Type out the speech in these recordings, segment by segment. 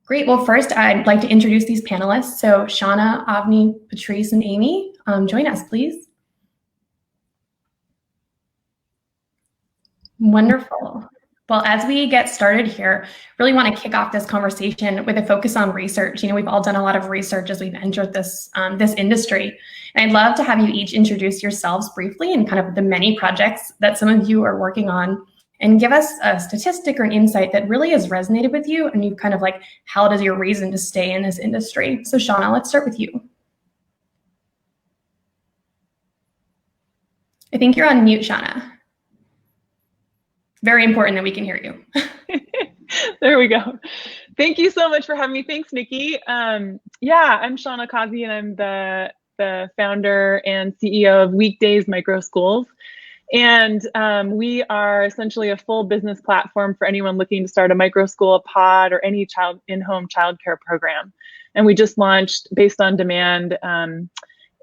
Great. Well, first, I'd like to introduce these panelists. So Shauna, Avni, Patrice, and Amy, join us, please. Wonderful. Well, as we get started here, really want to kick off this conversation with a focus on research. You know, we've all done a lot of research as we've entered this industry. And I'd love to have you each introduce yourselves briefly and kind of the many projects that some of you are working on, and give us a statistic or an insight that really has resonated with you and you've kind of like held as your reason to stay in this industry. So Shauna, let's start with you. I think you're on mute, Shauna. Very important that we can hear you. There we go. Thank you so much for having me. Thanks, Nikki. Yeah, I'm Shauna Kazi, and I'm the founder and CEO of Weekdays Microschools. And we are essentially a full business platform for anyone looking to start a microschool, a pod, or any in-home childcare program. And we just launched, based on demand,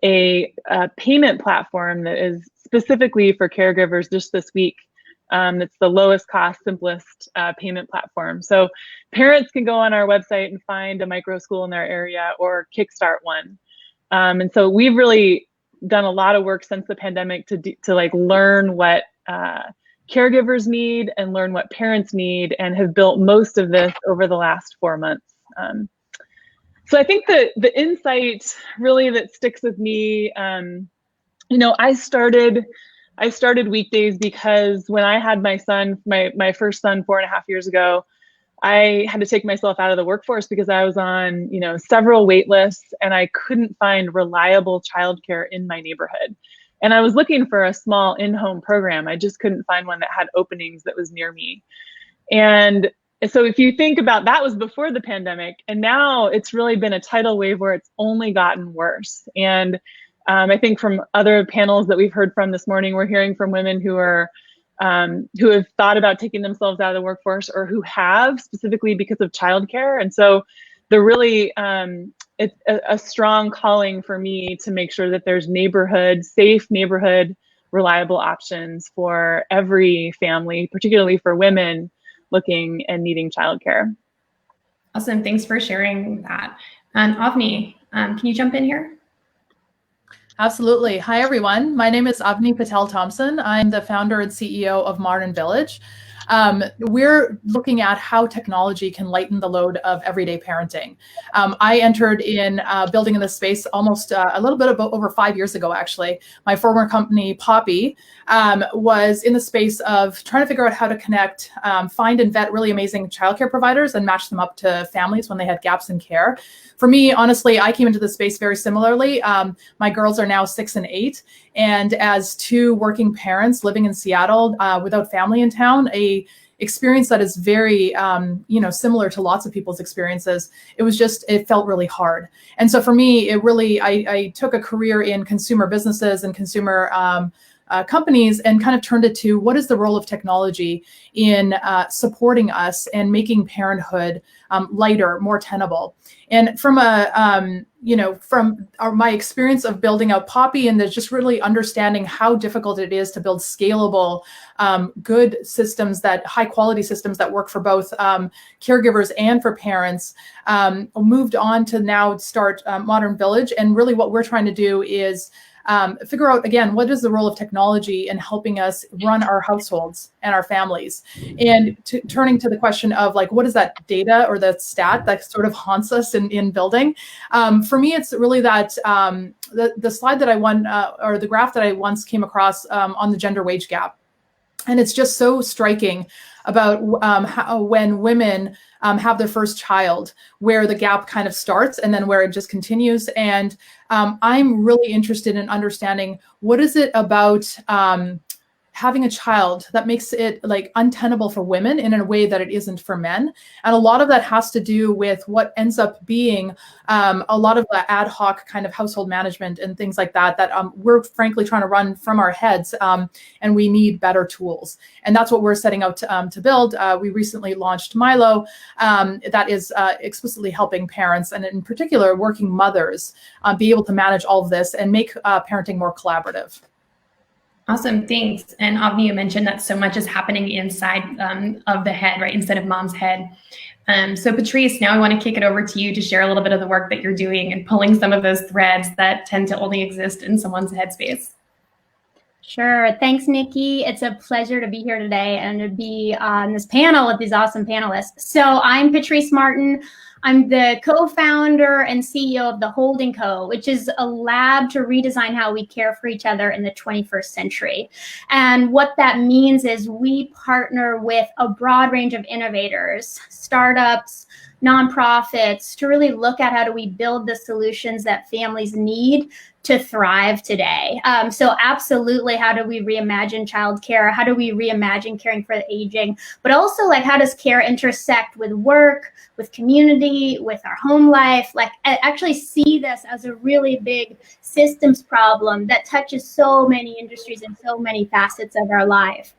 a payment platform that is specifically for caregivers just this week. It's the lowest cost, simplest payment platform. So parents can go on our website and find a micro school in their area or kickstart one. And so we've really done a lot of work since the pandemic to like learn what caregivers need and learn what parents need, and have built most of this over the last 4 months. So I think the insight really that sticks with me, you know, I started Weekdays because when I had my son, my first son 4.5 years ago, I had to take myself out of the workforce because I was on, you know, several wait lists and I couldn't find reliable childcare in my neighborhood. And I was looking for a small in-home program. I just couldn't find one that had openings that was near me. And so if you think about that, was before the pandemic, and now it's really been a tidal wave where it's only gotten worse. And I think from other panels that we've heard from this morning, we're hearing from women who have thought about taking themselves out of the workforce, or who have, specifically because of childcare. And so they're really, it's a strong calling for me to make sure that there's safe neighborhood, reliable options for every family, particularly for women looking and needing childcare. Awesome, thanks for sharing that. And Avni, can you jump in here? Absolutely. Hi, everyone. My name is Avni Patel Thompson. I'm the founder and CEO of Modern Village. We're looking at how technology can lighten the load of everyday parenting. I entered in building in this space almost a little bit over 5 years ago, actually. My former company, Poppy, was in the space of trying to figure out how to connect, find and vet really amazing childcare providers and match them up to families when they had gaps in care. For me, honestly, I came into the space very similarly. My girls are now 6 and 8. And as two working parents living in Seattle without family in town, a experience that is very, similar to lots of people's experiences. It felt really hard. And so for me, I took a career in consumer businesses and consumer companies and kind of turned it to what is the role of technology in supporting us and making parenthood lighter, more tenable. And from my experience of building out Poppy and just really understanding how difficult it is to build scalable, good systems, high quality systems that work for both caregivers and for parents, moved on to now start Modern Village. And really what we're trying to do is figure out, again, what is the role of technology in helping us run our households and our families? And turning to the question of like, what is that data or that stat that sort of haunts us in building? For me, it's really that the slide that I or the graph that I once came across on the gender wage gap. And it's just so striking about how when women have their first child, where the gap kind of starts and then where it just continues. And I'm really interested in understanding what is it about having a child that makes it like untenable for women in a way that it isn't for men. And a lot of that has to do with what ends up being a lot of the ad hoc kind of household management and things like that we're frankly trying to run from our heads, and we need better tools. And that's what we're setting out to build. We recently launched Milo, that is explicitly helping parents, and in particular working mothers, be able to manage all of this and make parenting more collaborative. Awesome, thanks. And Avni, you mentioned that so much is happening inside of the head, right, instead of mom's head. So Patrice, now I want to kick it over to you to share a little bit of the work that you're doing and pulling some of those threads that tend to only exist in someone's headspace. Sure. Thanks, Nikki. It's a pleasure to be here today and to be on this panel with these awesome panelists. So I'm Patrice Martin. I'm the co-founder and CEO of the Holding Co., which is a lab to redesign how we care for each other in the 21st century. And what that means is we partner with a broad range of innovators, startups, nonprofits, to really look at how do we build the solutions that families need to thrive today. So absolutely, how do we reimagine childcare? How do we reimagine caring for the aging? But also, like, how does care intersect with work, with community, with our home life? Like, I actually see this as a really big systems problem that touches so many industries and so many facets of our life.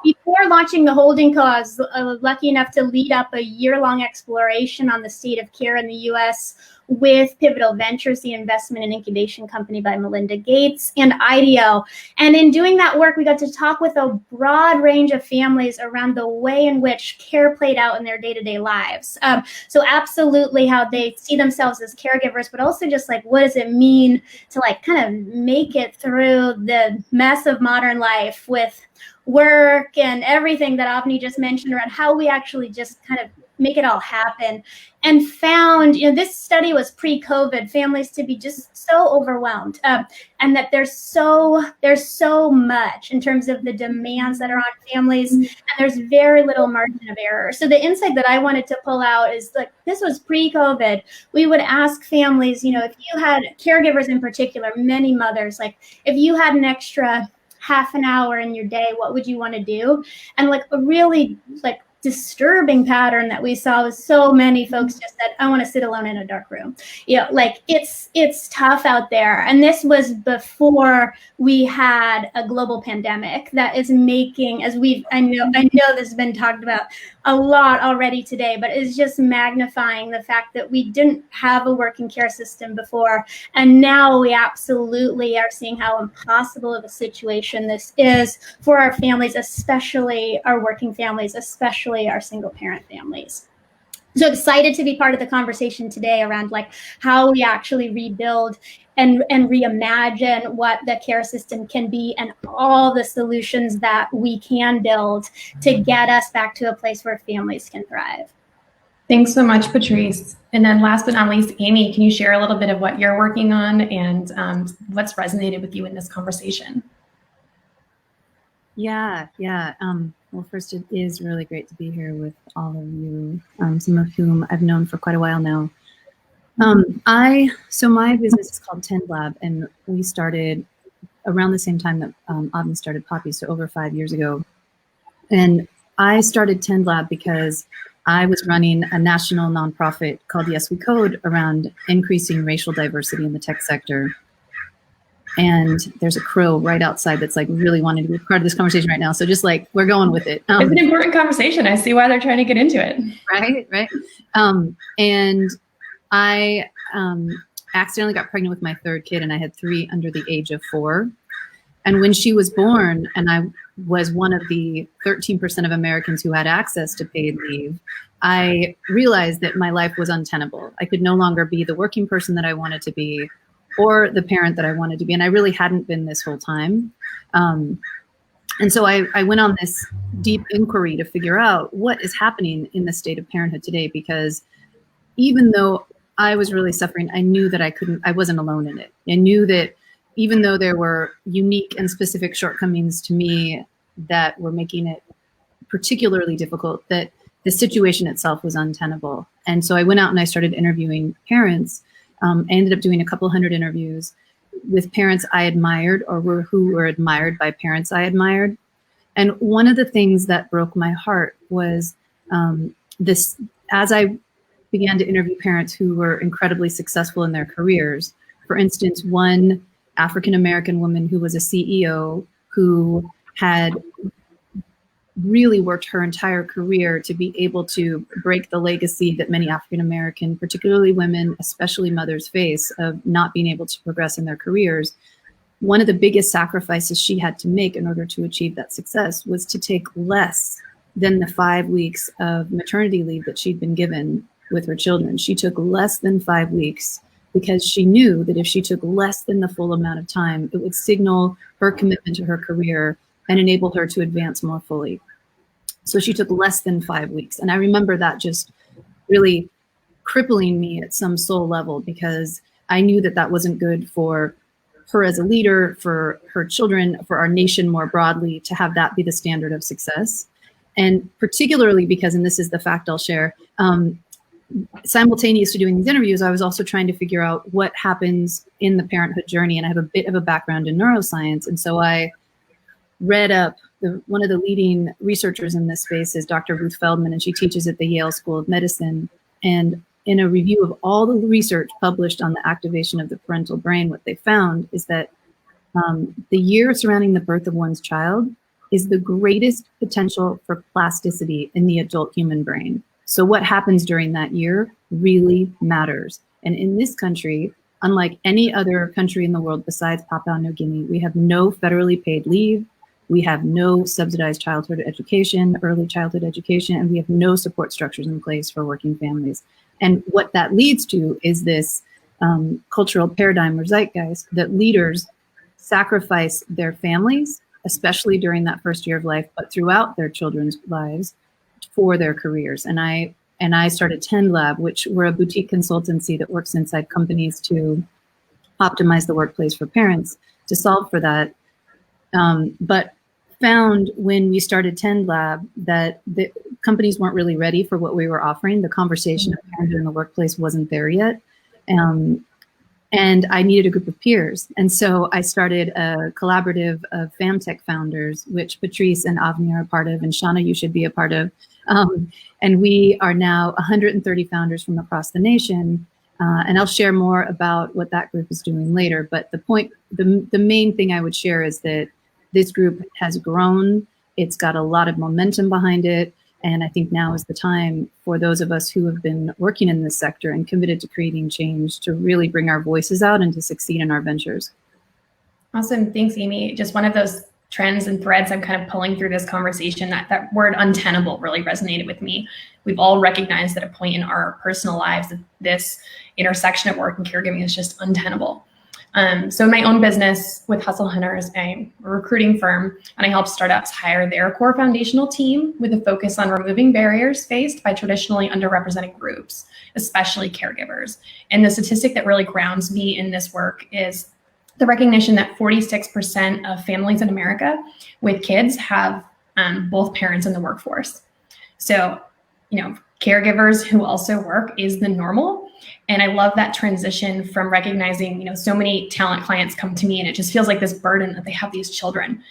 Before launching the Holding Co., I was lucky enough to lead up a year-long exploration on the state of care in the U.S. with Pivotal Ventures, the investment and incubation company by Melinda Gates, and IDEO. And in doing that work, we got to talk with a broad range of families around the way in which care played out in their day-to-day lives. So absolutely how they see themselves as caregivers, but also just like, what does it mean to like kind of make it through the mess of modern life with work and everything that Avni just mentioned around how we actually just kind of make it all happen. And found, this study was pre-COVID, families to be just so overwhelmed, and that there's so much in terms of the demands that are on families, and there's very little margin of error. So the insight that I wanted to pull out is, like, this was pre-COVID. We would ask families, if you had caregivers in particular, many mothers, like, if you had an extra half an hour in your day, what would you want to do? And like a really disturbing pattern that we saw was so many folks just said, I want to sit alone in a dark room. It's tough out there. And this was before we had a global pandemic that is making, I know this has been talked about a lot already today, but it's just magnifying the fact that we didn't have a working care system before. And now we absolutely are seeing how impossible of a situation this is for our families, especially our working families, especially our single parent families. So excited to be part of the conversation today around like how we actually rebuild and reimagine what the care system can be and all the solutions that we can build to get us back to a place where families can thrive. Thanks so much, Patrice. And then last but not least, Amy, can you share a little bit of what you're working on and what's resonated with you in this conversation? Yeah. Well, first, it is really great to be here with all of you, some of whom I've known for quite a while now. So my business is called Tend Lab, and we started around the same time that Avni started Poppy, so over 5 years ago. And I started Tend Lab because I was running a national nonprofit called Yes We Code around increasing racial diversity in the tech sector. And there's a crow right outside that's like really wanting to be part of this conversation right now. So just like, we're going with it. It's an important conversation. I see why they're trying to get into it. Right. And I accidentally got pregnant with my third kid, and I had 3 under the age of 4. And when she was born, and I was one of the 13% of Americans who had access to paid leave, I realized that my life was untenable. I could no longer be the working person that I wanted to be, or the parent that I wanted to be. And I really hadn't been this whole time. And so I went on this deep inquiry to figure out what is happening in the state of parenthood today, because even though I was really suffering, I knew that I wasn't alone in it. I knew that even though there were unique and specific shortcomings to me that were making it particularly difficult, that the situation itself was untenable. And so I went out and I started interviewing parents. I ended up doing a couple hundred interviews with parents I admired or who were admired by parents I admired. And one of the things that broke my heart was this, as I began to interview parents who were incredibly successful in their careers. For instance, one African-American woman who was a CEO who had really worked her entire career to be able to break the legacy that many African-American, particularly women, especially mothers, face of not being able to progress in their careers. One of the biggest sacrifices she had to make in order to achieve that success was to take less than the 5 weeks of maternity leave that she'd been given with her children. She took less than 5 weeks because she knew that if she took less than the full amount of time, it would signal her commitment to her career and enable her to advance more fully. So she took less than 5 weeks. And I remember that just really crippling me at some soul level, because I knew that that wasn't good for her as a leader, for her children, for our nation more broadly, to have that be the standard of success. And particularly because, and this is the fact I'll share, simultaneous to doing these interviews, I was also trying to figure out what happens in the parenthood journey. And I have a bit of a background in neuroscience. And so I read up, one of the leading researchers in this space is Dr. Ruth Feldman, and she teaches at the Yale School of Medicine. And in a review of all the research published on the activation of the parental brain, what they found is that the year surrounding the birth of one's child is the greatest potential for plasticity in the adult human brain. So what happens during that year really matters. And in this country, unlike any other country in the world besides Papua New Guinea, we have no federally paid leave. We have no subsidized childhood education, early childhood education, and we have no support structures in place for working families. And what that leads to is this cultural paradigm or zeitgeist that leaders sacrifice their families, especially during that first year of life, but throughout their children's lives, for their careers. And I started Tend Lab, which we're a boutique consultancy that works inside companies to optimize the workplace for parents to solve for that. But found when we started Tend Lab that the companies weren't really ready for what we were offering. The conversation of parenthood in the workplace wasn't there yet. And I needed a group of peers. And so I started a collaborative of FamTech founders, which Patrice and Avni are a part of, and Shauna, you should be a part of. And we are now 130 founders from across the nation. And I'll share more about what that group is doing later. But the main thing I would share is that this group has grown. It's got a lot of momentum behind it. And I think now is the time for those of us who have been working in this sector and committed to creating change to really bring our voices out and to succeed in our ventures. Awesome. Thanks, Amy. Just one of those trends and threads I'm kind of pulling through this conversation, that word untenable really resonated with me. We've all recognized at a point in our personal lives that this intersection of work and caregiving is just untenable. So in my own business with Hustle Hunters, I'm a recruiting firm, and I help startups hire their core foundational team with a focus on removing barriers faced by traditionally underrepresented groups, especially caregivers. And the statistic that really grounds me in this work is the recognition that 46% of families in America with kids have both parents in the workforce. So, caregivers who also work is the normal. And I love that transition from recognizing, so many talent clients come to me and it just feels like this burden that they have these children,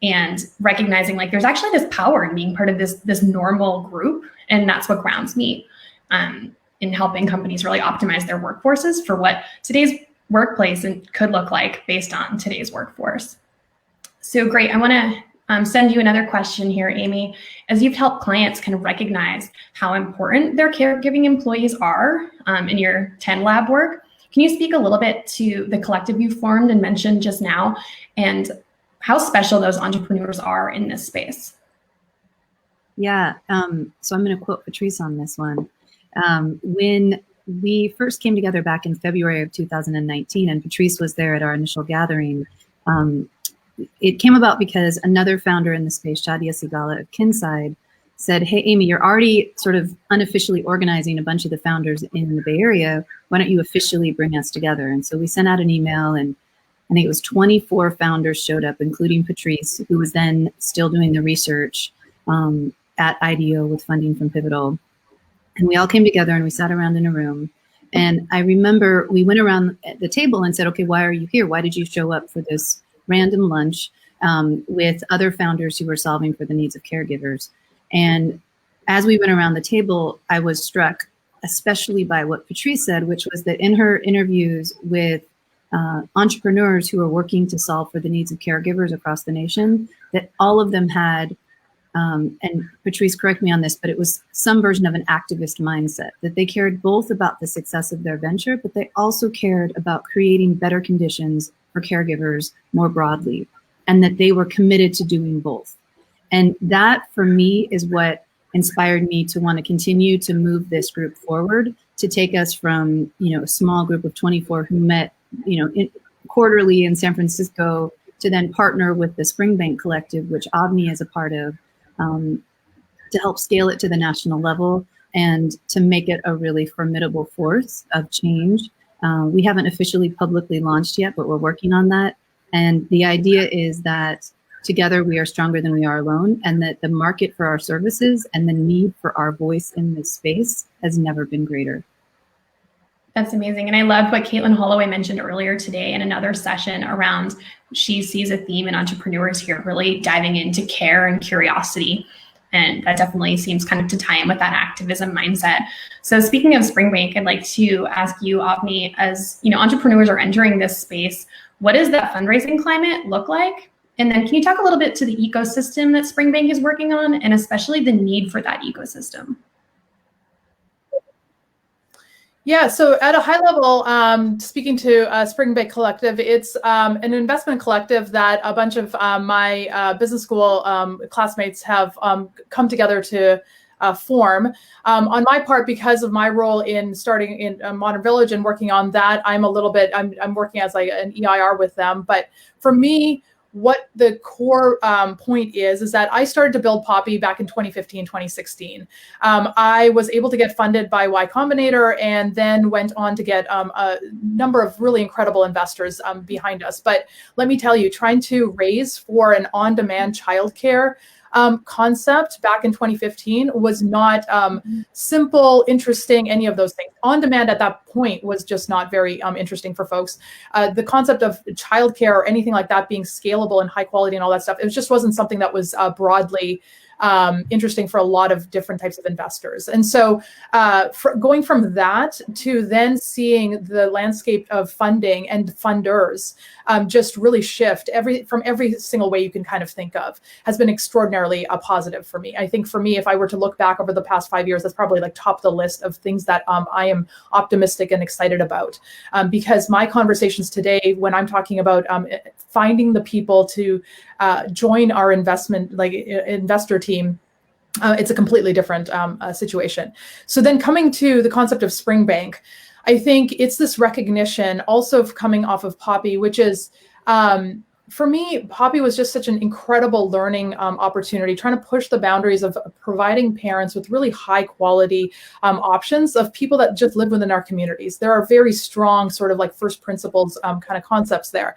and recognizing like there's actually this power in being part of this normal group. And that's what grounds me in helping companies really optimize their workforces for what today's workplace could look like based on today's workforce. So great. I want to send you another question here, Amy. As you've helped clients kind of recognize how important their caregiving employees are in your Tend Lab work, can you speak a little bit to the collective you formed and mentioned just now, and how special those entrepreneurs are in this space? Yeah, so I'm going to quote Patrice on this one. When we first came together back in February of 2019, and Patrice was there at our initial gathering, it came about because another founder in the space, Shadia Sigala of Kinside, said, hey, Amy, you're already sort of unofficially organizing a bunch of the founders in the Bay Area. Why don't you officially bring us together? And so we sent out an email, and I think it was 24 founders showed up, including Patrice, who was then still doing the research at IDEO with funding from Pivotal. And we all came together and we sat around in a room. And I remember we went around the table and said, okay, why are you here? Why did you show up for this random lunch with other founders who were solving for the needs of caregivers? And as we went around the table, I was struck especially by what Patrice said, which was that in her interviews with entrepreneurs who are working to solve for the needs of caregivers across the nation, that all of them had, and Patrice, correct me on this, but it was some version of an activist mindset, that they cared both about the success of their venture, but they also cared about creating better conditions for caregivers more broadly, and that they were committed to doing both. And that for me is what inspired me to want to continue to move this group forward, to take us from, a small group of 24 who met, quarterly in San Francisco, to then partner with the Springbank Collective, which Avni is a part of, to help scale it to the national level and to make it a really formidable force of change. We haven't officially publicly launched yet, but we're working on that. And the idea is that together we are stronger than we are alone, and that the market for our services and the need for our voice in this space has never been greater. That's amazing. And I loved what Caitlin Holloway mentioned earlier today in another session around she sees a theme in entrepreneurs here really diving into care and curiosity. And that definitely seems kind of to tie in with that activism mindset. So speaking of Springbank, I'd like to ask you, Avni, as entrepreneurs are entering this space, what does that fundraising climate look like? And then can you talk a little bit to the ecosystem that Springbank is working on, and especially the need for that ecosystem? Yeah, so at a high level, speaking to Springbank Collective, it's an investment collective that a bunch of my business school classmates have come together to form. On my part, because of my role in starting in Modern Village and working on that, I'm working as like an EIR with them. But for me, what the core point is that I started to build Poppy back in 2015, 2016. I was able to get funded by Y Combinator and then went on to get a number of really incredible investors behind us. But let me tell you, trying to raise for an on-demand childcare concept back in 2015 was not simple, interesting, any of those things. On demand at that point was just not very interesting for folks. The concept of childcare or anything like that being scalable and high quality and all that stuff, it just wasn't something that was broadly interesting for a lot of different types of investors. And so going from that to then seeing the landscape of funding and funders just really shift from every single way you can kind of think of has been extraordinarily positive for me. I think for me, if I were to look back over the past 5 years, that's probably like top of the list of things that I am optimistic and excited about, because my conversations today, when I'm talking about finding the people to join our investor team, it's a completely different situation. So then coming to the concept of Springbank, I think it's this recognition also coming off of Poppy, which is, for me, Poppy was just such an incredible learning opportunity, trying to push the boundaries of providing parents with really high quality options of people that just live within our communities. There are very strong sort of like first principles kind of concepts there.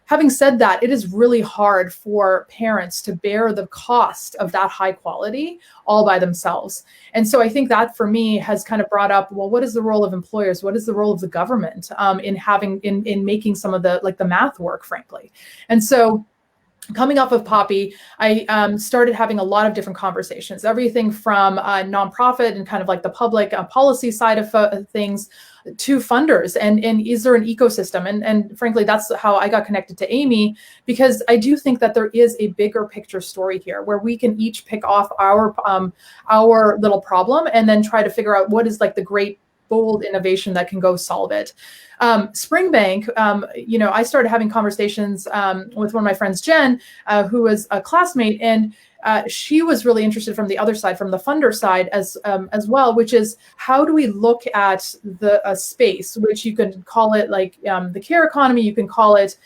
Having said that, it is really hard for parents to bear the cost of that high quality all by themselves. And so I think that for me has kind of brought up, well, what is the role of employers? What is the role of the government in making some of the math work, frankly? And so coming off of Poppy, I started having a lot of different conversations, everything from nonprofit and kind of like the public policy side of things, to funders, and is there an ecosystem? And frankly, that's how I got connected to Amy, because I do think that there is a bigger picture story here where we can each pick off our little problem and then try to figure out what is like the great bold innovation that can go solve it. Springbank, I started having conversations with one of my friends, Jen, who was a classmate, and she was really interested from the other side, from the funder side as well, which is how do we look at the space, which you can call it like the care economy, you can call it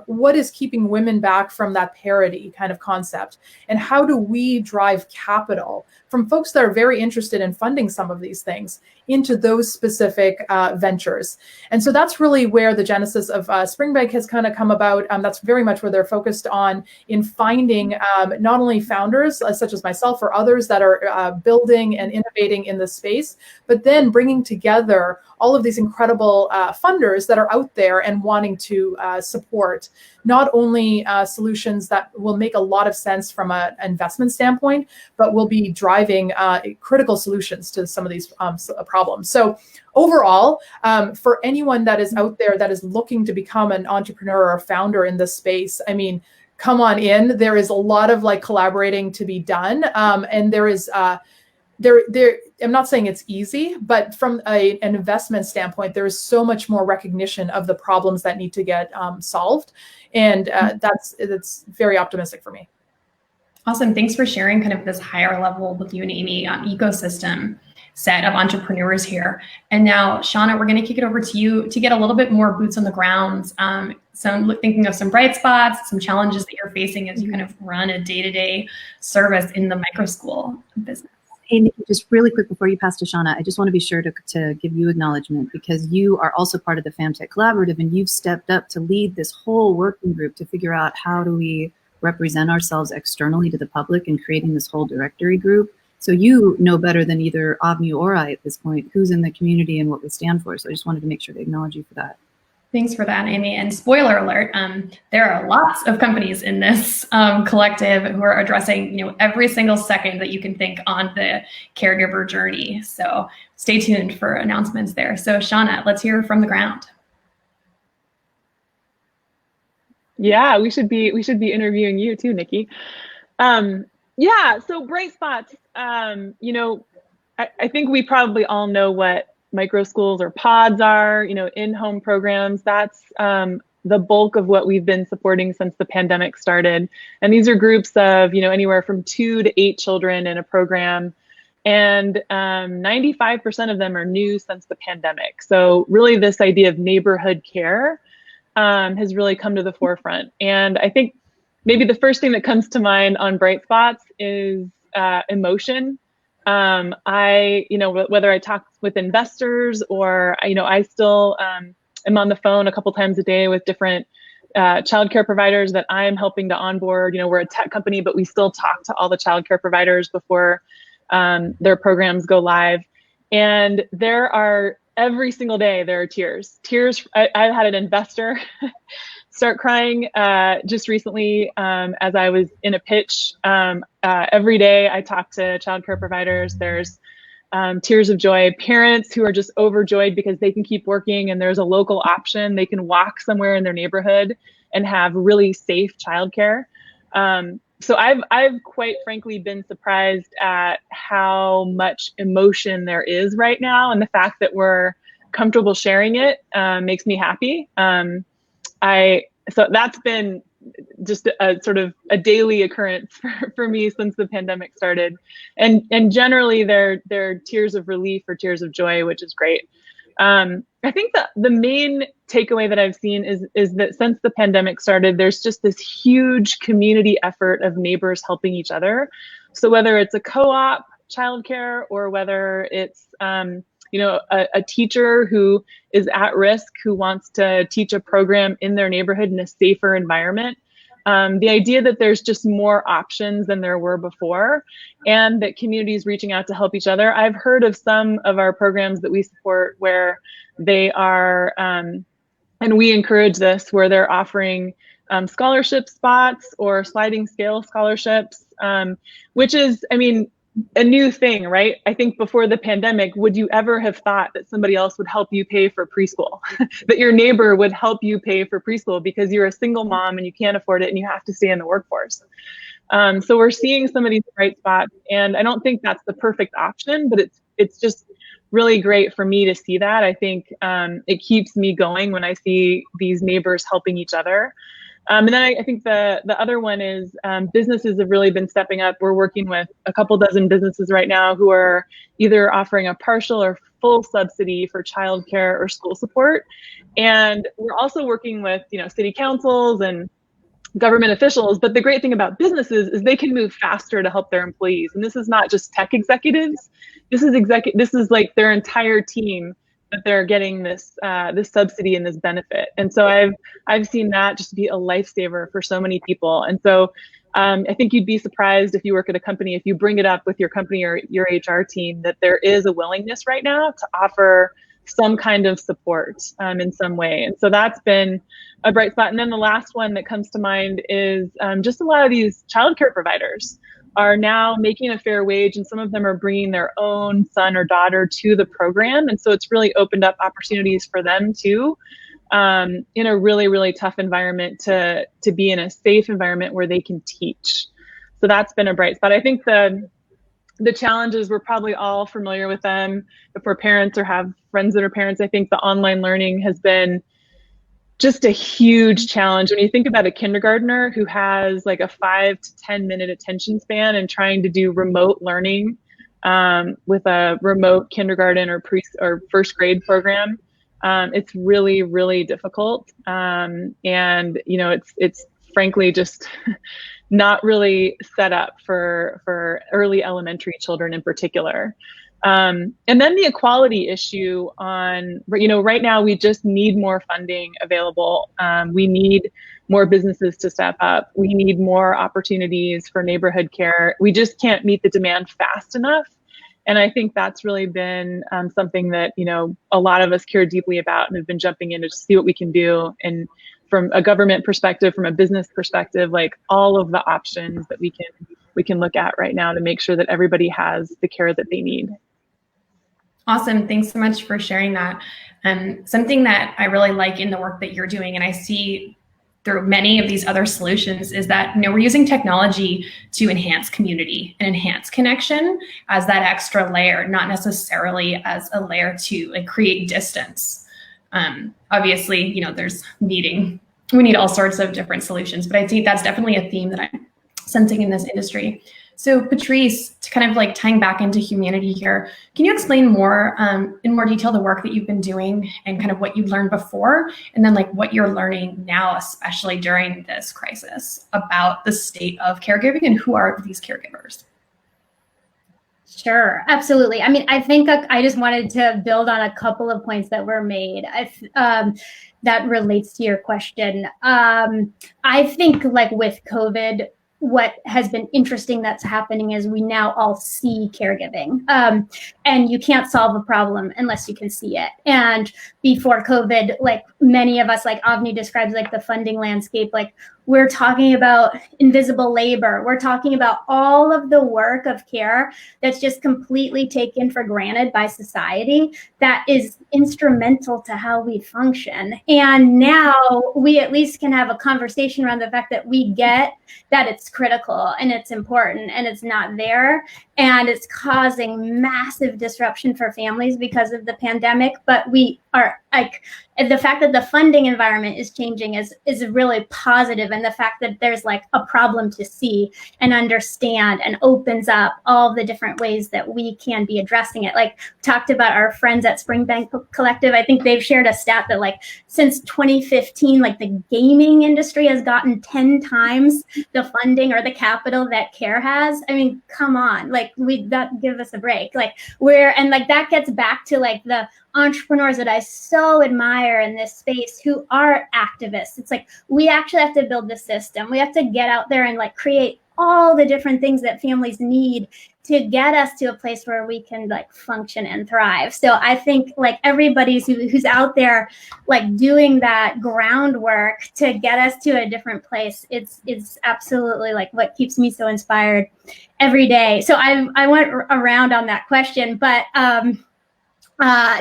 what is keeping women back from that parity kind of concept, and how do we drive capital from folks that are very interested in funding some of these things into those specific ventures. And so that's really where the genesis of Springbank has kind of come about. That's very much where they're focused on in finding not only founders such as myself or others that are building and innovating in this space, but then bringing together all of these incredible funders that are out there and wanting to support not only solutions that will make a lot of sense from an investment standpoint, but will be driving critical solutions to some of these problems. So overall, for anyone that is out there that is looking to become an entrepreneur or a founder in this space, I mean, come on in. There is a lot of like collaborating to be done, and there is I'm not saying it's easy, but from an investment standpoint, there is so much more recognition of the problems that need to get solved. And that's very optimistic for me. Awesome. Thanks for sharing kind of this higher level with you and Amy ecosystem set of entrepreneurs here. And now, Shauna, we're going to kick it over to you to get a little bit more boots on the ground. Thinking of some bright spots, some challenges that you're facing as you kind of run a day-to-day service in the microschool business. Hey, Nikki, just really quick before you pass to Shauna, I just want to be sure to give you acknowledgement because you are also part of the FamTech Collaborative and you've stepped up to lead this whole working group to figure out how do we represent ourselves externally to the public and creating this whole directory group. So you know better than either Avni or I at this point who's in the community and what we stand for. So I just wanted to make sure to acknowledge you for that. Thanks for that, Amy. And spoiler alert, there are lots of companies in this collective who are addressing, every single second that you can think on the caregiver journey. So stay tuned for announcements there. So Shauna, let's hear from the ground. Yeah, we should be interviewing you too, Nikki. Yeah, so bright spots. I think we probably all know what microschools or pods are, in-home programs. That's the bulk of what we've been supporting since the pandemic started. And these are groups of, anywhere from 2 to 8 children in a program. And 95% of them are new since the pandemic. So really this idea of neighborhood care has really come to the forefront. And I think maybe the first thing that comes to mind on bright spots is emotion. Whether I talk with investors or, I still am on the phone a couple times a day with different childcare providers that I'm helping to onboard. We're a tech company, but we still talk to all the childcare providers before their programs go live. And every single day, there are tears. I've had an investor start crying just recently as I was in a pitch. Every day I talk to childcare providers. There's tears of joy, parents who are just overjoyed because they can keep working and there's a local option. They can walk somewhere in their neighborhood and have really safe childcare. So I've quite frankly been surprised at how much emotion there is right now, and the fact that we're comfortable sharing it makes me happy. So that's been just a sort of a daily occurrence for me since the pandemic started. And generally they're tears of relief or tears of joy, which is great. I think the main takeaway that I've seen is that since the pandemic started, there's just this huge community effort of neighbors helping each other. So whether it's a co-op childcare or whether it's a teacher who is at risk, who wants to teach a program in their neighborhood in a safer environment. The idea that there's just more options than there were before, and that communities reaching out to help each other. I've heard of some of our programs that we support where they are, and we encourage this, where they're offering scholarship spots or sliding scale scholarships, which is, a new thing, right? I think before the pandemic, would you ever have thought that somebody else would help you pay for preschool? That your neighbor would help you pay for preschool because you're a single mom and you can't afford it and you have to stay in the workforce. So we're seeing some of these bright spots, and I don't think that's the perfect option, but it's just really great for me to see that. I think it keeps me going when I see these neighbors helping each other. And then I think the other one is businesses have really been stepping up. We're working with a couple dozen businesses right now who are either offering a partial or full subsidy for childcare or school support. And we're also working with, city councils and government officials. But the great thing about businesses is they can move faster to help their employees. And this is not just tech executives. This is like their entire team that they're getting this subsidy and this benefit. And so I've seen that just be a lifesaver for so many people. And so I think you'd be surprised if you work at a company, if you bring it up with your company or your HR team, that there is a willingness right now to offer some kind of support in some way. And so that's been a bright spot. And then the last one that comes to mind is just a lot of these childcare providers are now making a fair wage, and some of them are bringing their own son or daughter to the program. And so it's really opened up opportunities for them too, in a really, really tough environment to be in a safe environment where they can teach. So that's been a bright spot. I think the challenges, we're probably all familiar with them. If we're parents or have friends that are parents, I think the online learning has been just a huge challenge when you think about a kindergartner who has like a 5 to 10 minute attention span and trying to do remote learning with a remote kindergarten or first grade program. It's really, really difficult. And it's frankly just not really set up for early elementary children in particular. And then the equality issue on, right now we just need more funding available. We need more businesses to step up. We need more opportunities for neighborhood care. We just can't meet the demand fast enough. And I think that's really been something that, a lot of us care deeply about and have been jumping in to see what we can do. And from a government perspective, from a business perspective, like all of the options that we can look at right now to make sure that everybody has the care that they need. Awesome. Thanks so much for sharing that. Something that I really like in the work that you're doing, and I see through many of these other solutions, is that we're using technology to enhance community and enhance connection as that extra layer, not necessarily as a layer to create distance. Obviously, we need all sorts of different solutions, but I think that's definitely a theme that I'm sensing in this industry. So Patrice, to kind of tying back into humanity here, can you explain more in more detail the work that you've been doing and kind of what you learned before, and then what you're learning now, especially during this crisis, about the state of caregiving and who are these caregivers? Sure, absolutely. I mean, I think I just wanted to build on a couple of points that were made that relates to your question. I think with COVID, what has been interesting that's happening is we now all see caregiving, and you can't solve a problem unless you can see it. And before COVID, many of us, Avni describes the funding landscape, we're talking about invisible labor. We're talking about all of the work of care that's just completely taken for granted by society that is instrumental to how we function. And now we at least can have a conversation around the fact that we get that it's critical and it's important and it's not there. And it's causing massive disruption for families because of the pandemic. But we are the fact that the funding environment is changing is really positive, and the fact that there's a problem to see and understand and opens up all the different ways that we can be addressing it. Talked about our friends at Springbank Collective. I think they've shared a stat that since 2015, the gaming industry has gotten 10 times the funding or the capital that care has. I mean, come on, that give us a break. That gets back to the entrepreneurs that I so admire in this space who are activists. It's we actually have to build the system. We have to get out there and create all the different things that families need to get us to a place where we can function and thrive. So I think everybody who's out there doing that groundwork to get us to a different place, it's absolutely what keeps me so inspired every day. So I went around on that question, but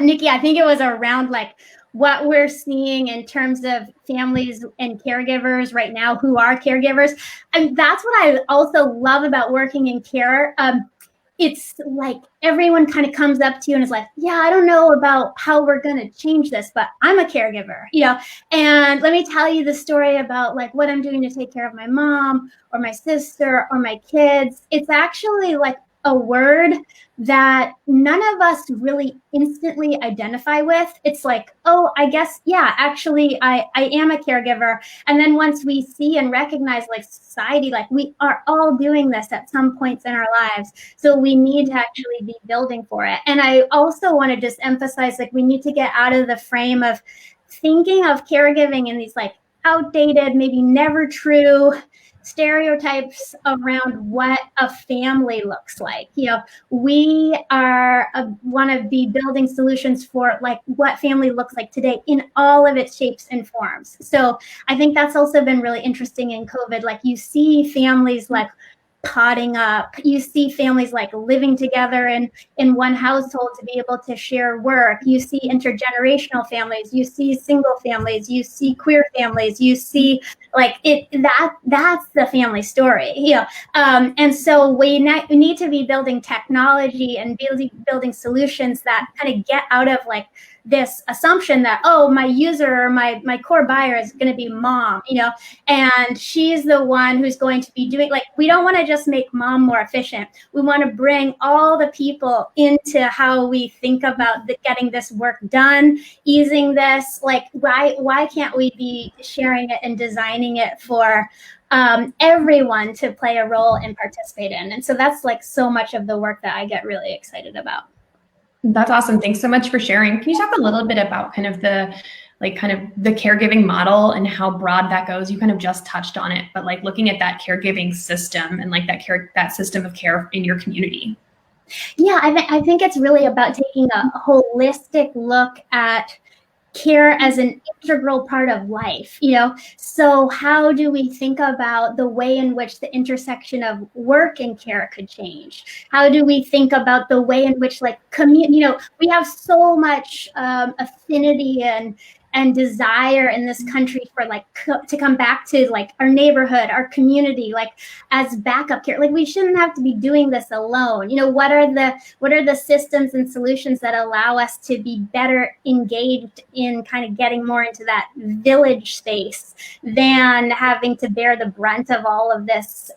Nikki, I think it was around what we're seeing in terms of families and caregivers right now who are caregivers. And that's what I also love about working in care. It's everyone kind of comes up to you and is yeah, I don't know about how we're going to change this, but I'm a caregiver, and let me tell you the story about what I'm doing to take care of my mom or my sister or my kids. It's actually a word that none of us really instantly identify with. It's oh, I guess, yeah, actually, I am a caregiver. And then once we see and recognize society, we are all doing this at some points in our lives. So we need to actually be building for it. And I also want to just emphasize we need to get out of the frame of thinking of caregiving in these outdated, maybe never true stereotypes around what a family looks like. We want to be building solutions for what family looks like today in all of its shapes and forms. So I think that's also been really interesting in COVID. You see families potting up. You see families living together in one household to be able to share work. You see intergenerational families. You see single families. You see queer families. You see Like that's the family story, and so we need to be building technology and building solutions that kind of get out of like this assumption that, oh, my user or my core buyer is going to be mom, and she's the one who's going to be doing, like, we don't want to just make mom more efficient. We want to bring all the people into how we think about getting this work done, easing this. Like, why can't we be sharing it and designing it for everyone to play a role and participate in? And so that's like so much of the work that I get really excited about. That's awesome. Thanks so much for sharing. Can you talk a little bit about kind of the caregiving model and how broad that goes? You kind of just touched on it, but like looking at that caregiving system and like that system of care in your community. Yeah, I think it's really about taking a holistic look at care as an integral part of life, So how do we think about the way in which the intersection of work and care could change? How do we think about the way in which, like, we have so much affinity and desire in this country for like to come back to like our neighborhood, our community, like as backup care. Like, we shouldn't have to be doing this alone. What are the systems and solutions that allow us to be better engaged in kind of getting more into that village space than having to bear the brunt of all of this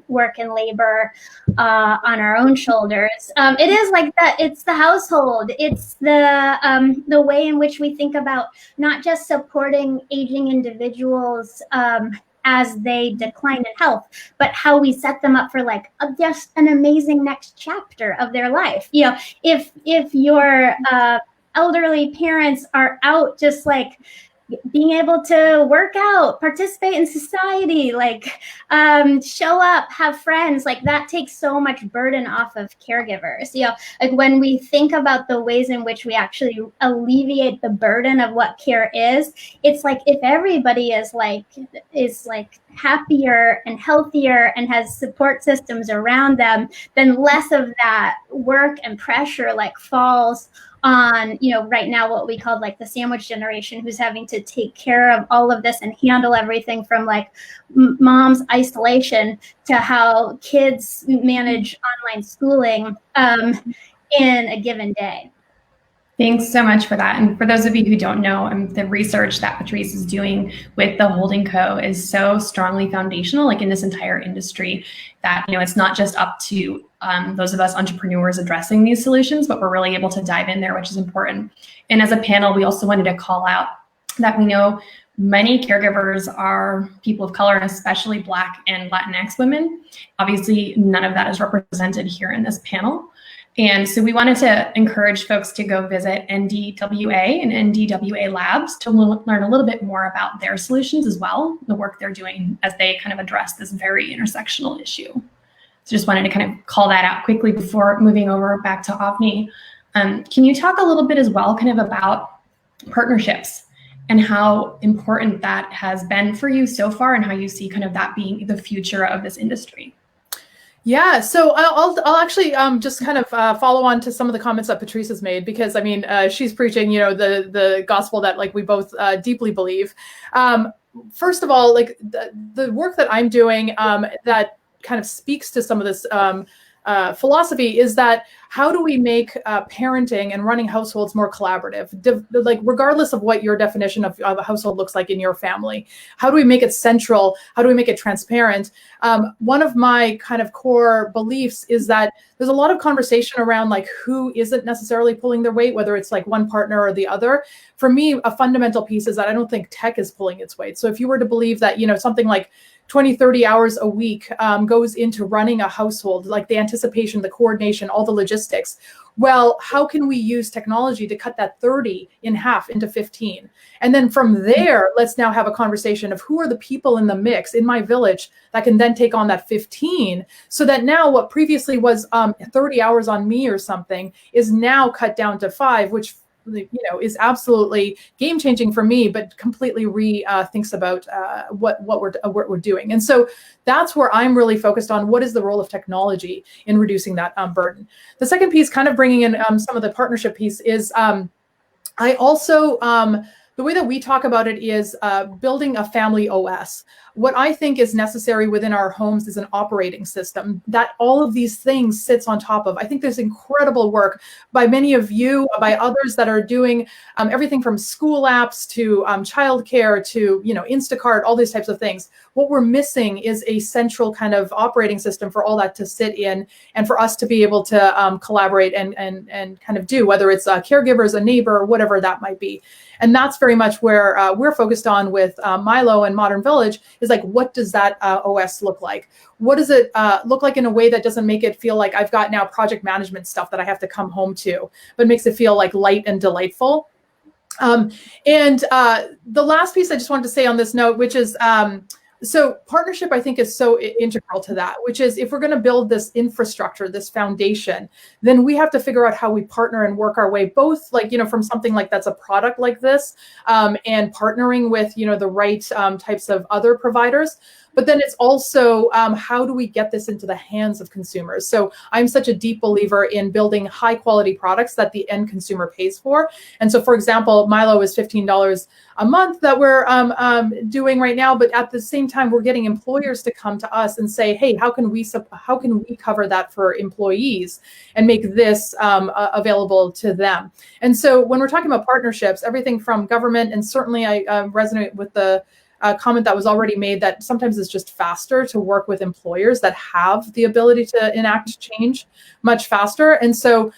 work and labor on our own shoulders? It is like that. It's the household. It's the way in which we think about not just supporting aging individuals as they decline in health, but how we set them up for like just an amazing next chapter of their life. If your elderly parents are out just like being able to work out, participate in society, like show up, have friends, like that takes so much burden off of caregivers. Like when we think about the ways in which we actually alleviate the burden of what care is, it's like if everybody is like happier and healthier and has support systems around them, then less of that work and pressure like falls on, right now what we call like the sandwich generation, who's having to take care of all of this and handle everything from like mom's isolation to how kids manage online schooling in a given day. Thanks so much for that. And for those of you who don't know, the research that Patrice is doing with the Holding Co. is so strongly foundational, like in this entire industry, that it's not just up to those of us entrepreneurs addressing these solutions, but we're really able to dive in there, which is important. And as a panel, we also wanted to call out that we know many caregivers are people of color, and especially Black and Latinx women. Obviously, none of that is represented here in this panel. And so we wanted to encourage folks to go visit NDWA and NDWA Labs to learn a little bit more about their solutions as well, the work they're doing as they kind of address this very intersectional issue. So just wanted to kind of call that out quickly before moving over back to Avni. Can you talk a little bit as well kind of about partnerships and how important that has been for you so far and how you see kind of that being the future of this industry? Yeah, so I'll actually just kind of follow on to some of the comments that Patrice has made, because I mean she's preaching the gospel that like we both deeply believe. First of all, like the work that I'm doing that kind of speaks to some of this philosophy is that how do we make parenting and running households more collaborative? Like regardless of what your definition of a household looks like in your family, how do we make it central? How do we make it transparent? One of my kind of core beliefs is that there's a lot of conversation around like who isn't necessarily pulling their weight, whether it's like one partner or the other. For me, a fundamental piece is that I don't think tech is pulling its weight. So if you were to believe that, something like 20, 30 hours a week goes into running a household, like the anticipation, the coordination, all the logistics. Well, how can we use technology to cut that 30 in half into 15? And then from there, let's now have a conversation of who are the people in the mix in my village that can then take on that 15, so that now what previously was 30 hours on me or something is now cut down to 5, which is absolutely game changing for me, but completely rethinks about what we're doing. And so that's where I'm really focused on what is the role of technology in reducing that burden. The second piece, kind of bringing in some of the partnership piece, is I also the the way that we talk about it is building a family OS. What I think is necessary within our homes is an operating system that all of these things sits on top of. I think there's incredible work by many of you, by others that are doing everything from school apps to childcare to, you know, Instacart, all these types of things. What we're missing is a central kind of operating system for all that to sit in, and for us to be able to collaborate and kind of do, whether it's caregivers, a neighbor, or whatever that might be. And that's very much where we're focused on with Milo and Modern Village, is like, what does that OS look like? What does it look like in a way that doesn't make it feel like I've got now project management stuff that I have to come home to, but makes it feel like light and delightful? The last piece I just wanted to say on this note, which is, so partnership, I think, is so integral to that, which is, if we're going to build this infrastructure, this foundation, then we have to figure out how we partner and work our way, both, like, you know, from something like that's a product like this, and partnering with, you know, the right types of other providers. But then it's also, how do we get this into the hands of consumers? So I'm such a deep believer in building high quality products that the end consumer pays for. And so, for example, Milo is $15 a month that we're doing right now. But at the same time, we're getting employers to come to us and say, hey, how can we cover that for employees and make this available to them? And so when we're talking about partnerships, everything from government, and certainly I resonate with the comment that was already made, that sometimes it's just faster to work with employers that have the ability to enact change much faster. And so,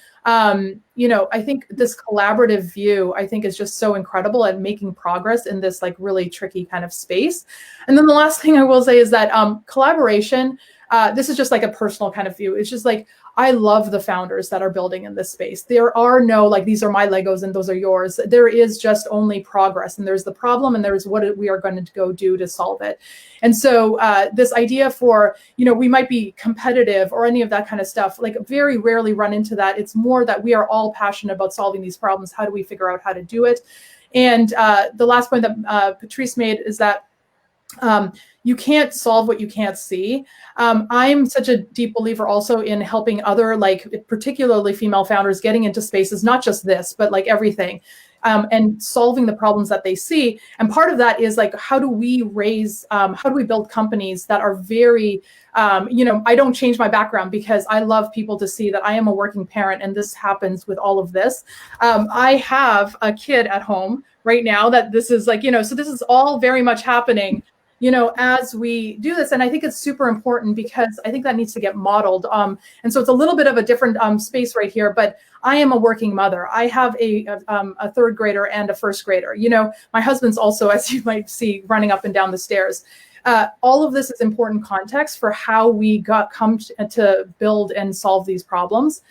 you know, I think this collaborative view, I think, is just so incredible at making progress in this like really tricky kind of space. And then the last thing I will say is that collaboration, this is just like a personal kind of view. It's just like, I love the founders that are building in this space. There are no, like, these are my Legos and those are yours. There is just only progress, and there's the problem, and there's what we are going to go do to solve it. And so this idea for, you know, we might be competitive or any of that kind of stuff, like, very rarely run into that. It's more that we are all passionate about solving these problems. How do we figure out how to do it? And the last point that Patrice made is that you can't solve what you can't see. I'm such a deep believer also in helping other, like, particularly female founders getting into spaces, not just this, but like everything, and solving the problems that they see. And part of that is like, how do we build companies that are very, you know, I don't change my background because I love people to see that I am a working parent, and this happens with all of this. I have a kid at home right now that this is like, you know, so this is all very much happening, you know, as we do this. And I think it's super important because I think that needs to get modeled. And so it's a little bit of a different space right here, but I am a working mother. I have a third grader and a first grader. You know, my husband's also, as you might see, running up and down the stairs. All of this is important context for how we come to build and solve these problems,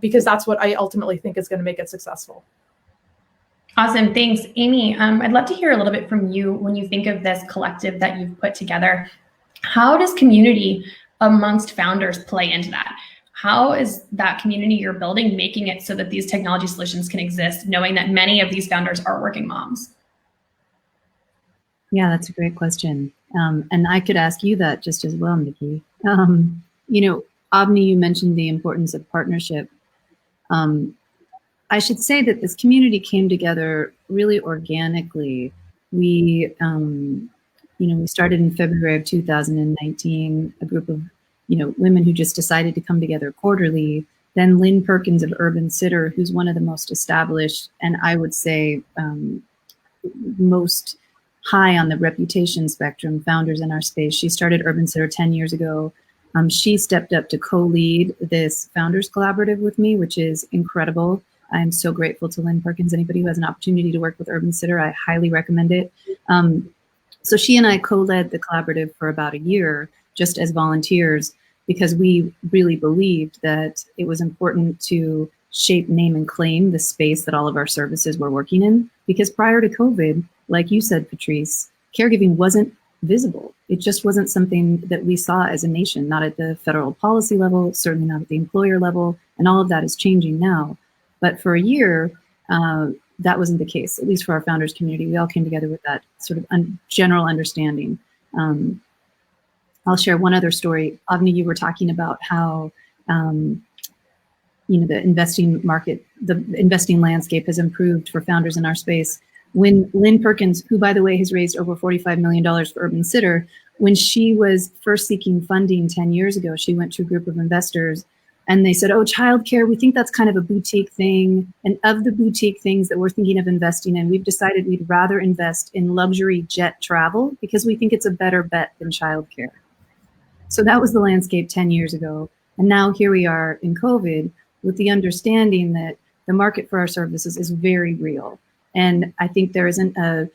because that's what I ultimately think is going to make it successful. Awesome, thanks. Amy, I'd love to hear a little bit from you when you think of this collective that you've put together. How does community amongst founders play into that? How is that community you're building making it so that these technology solutions can exist, knowing that many of these founders are working moms? Yeah, that's a great question. And I could ask you that just as well, Nikki. You know, Avni, you mentioned the importance of partnership. I should say that this community came together really organically. We, you know, we started in February of 2019, a group of, you know, women who just decided to come together quarterly. Then Lynn Perkins of Urban Sitter, who's one of the most established, and I would say most high on the reputation spectrum founders in our space. She started Urban Sitter 10 years ago. She stepped up to co-lead this Founders Collaborative with me, which is incredible. I'm so grateful to Lynn Perkins. Anybody who has an opportunity to work with Urban Sitter, I highly recommend it. So she and I co-led the collaborative for about a year, just as volunteers, because we really believed that it was important to shape, name, and claim the space that all of our services were working in. Because prior to COVID, like you said, Patrice, caregiving wasn't visible. It just wasn't something that we saw as a nation, not at the federal policy level, certainly not at the employer level, and all of that is changing now. But for a year, that wasn't the case, at least for our founders community. We all came together with that sort of general understanding. I'll share one other story. Avni, you were talking about how, you know, the investing market, the investing landscape has improved for founders in our space. When Lynn Perkins, who by the way has raised over $45 million for Urban Sitter, when she was first seeking funding 10 years ago, she went to a group of investors and they said, oh, childcare, we think that's kind of a boutique thing. And of the boutique things that we're thinking of investing in, we've decided we'd rather invest in luxury jet travel because we think it's a better bet than childcare. So that was the landscape 10 years ago. And now here we are in COVID with the understanding that the market for our services is very real. And I think there isn't a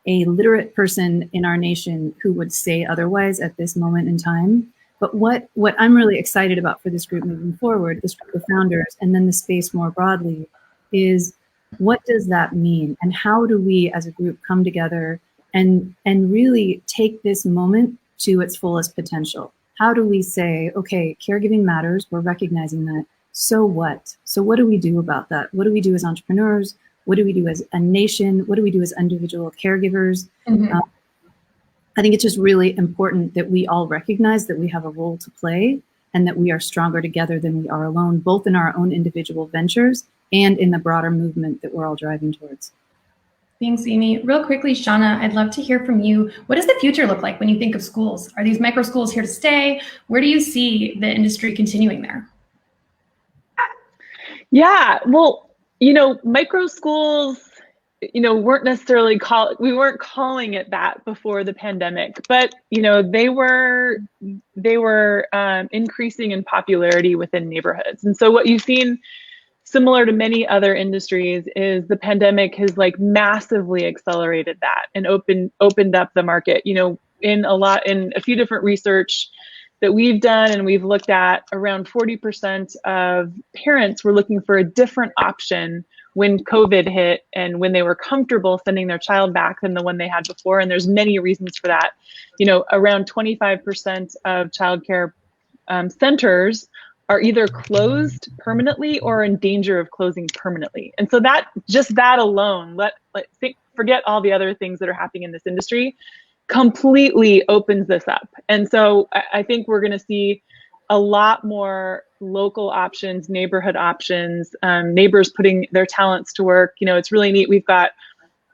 literate person in our nation who would say otherwise at this moment in time. But what I'm really excited about for this group moving forward, this group of founders, and then the space more broadly, is what does that mean? And how do we as a group come together and really take this moment to its fullest potential? How do we say, okay, caregiving matters, we're recognizing that, so what? So what do we do about that? What do we do as entrepreneurs? What do we do as a nation? What do we do as individual caregivers? Mm-hmm. I think it's just really important that we all recognize that we have a role to play and that we are stronger together than we are alone, both in our own individual ventures and in the broader movement that we're all driving towards. Thanks, Amy. Real quickly, Shauna, I'd love to hear from you. What does the future look like when you think of schools? Are these micro schools here to stay? Where do you see the industry continuing there? Yeah, well, micro schools, weren't necessarily we weren't calling it that before the pandemic, but they were increasing in popularity within neighborhoods. And so what you've seen, similar to many other industries, is the pandemic has massively accelerated that and opened up the market. In a few different research that we've done, and we've looked at, around 40% of parents were looking for a different option when COVID hit and when they were comfortable sending their child back than the one they had before. And there's many reasons for that. Around 25% of childcare centers are either closed permanently or in danger of closing permanently. And so that alone, forget all the other things that are happening in this industry, completely opens this up. And so I think we're going to see a lot more local options, neighborhood options, neighbors putting their talents to work. It's really neat. We've got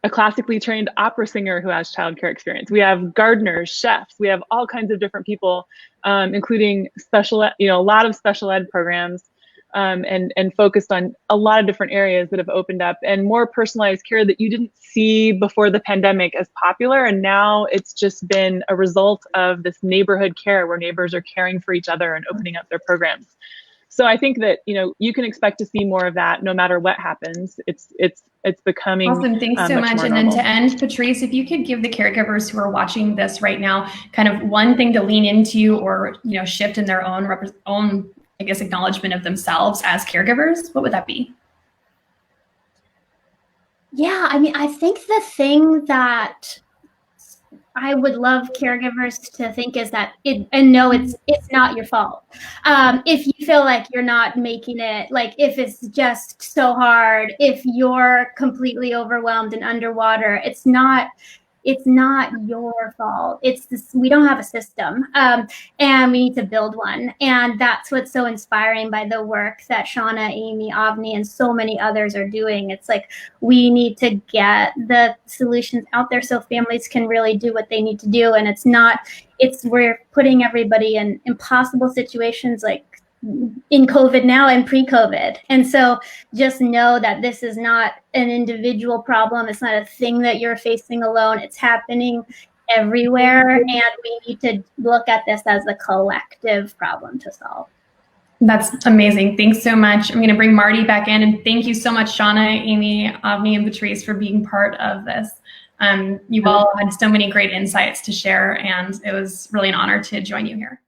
a classically trained opera singer who has childcare experience. We have gardeners, chefs. We have all kinds of different people, including a lot of special ed programs, and focused on a lot of different areas that have opened up, and more personalized care that you didn't see before the pandemic as popular. And now it's just been a result of this neighborhood care where neighbors are caring for each other and opening up their programs. So I think that, you can expect to see more of that no matter what happens. It's becoming awesome. Thanks so much. And then to end, Patrice, if you could give the caregivers who are watching this right now kind of one thing to lean into or, shift in their own I guess, acknowledgement of themselves as caregivers, what would that be? Yeah, I think the thing that I would love caregivers to think is that it's not your fault. If you feel like you're not making it, if it's just so hard, if you're completely overwhelmed and underwater, it's not your fault. It's this, we don't have a system, and we need to build one. And that's what's so inspiring by the work that Shauna, Amy, Avni, and so many others are doing. It's we need to get the solutions out there so families can really do what they need to do. And we're putting everybody in impossible situations in COVID now and pre-COVID. And so just know that this is not an individual problem. It's not a thing that you're facing alone. It's happening everywhere. And we need to look at this as a collective problem to solve. That's amazing. Thanks so much. I'm going to bring Marty back in, and thank you so much, Shauna, Amy, Avni, and Patrice for being part of this. You've all had so many great insights to share, and it was really an honor to join you here.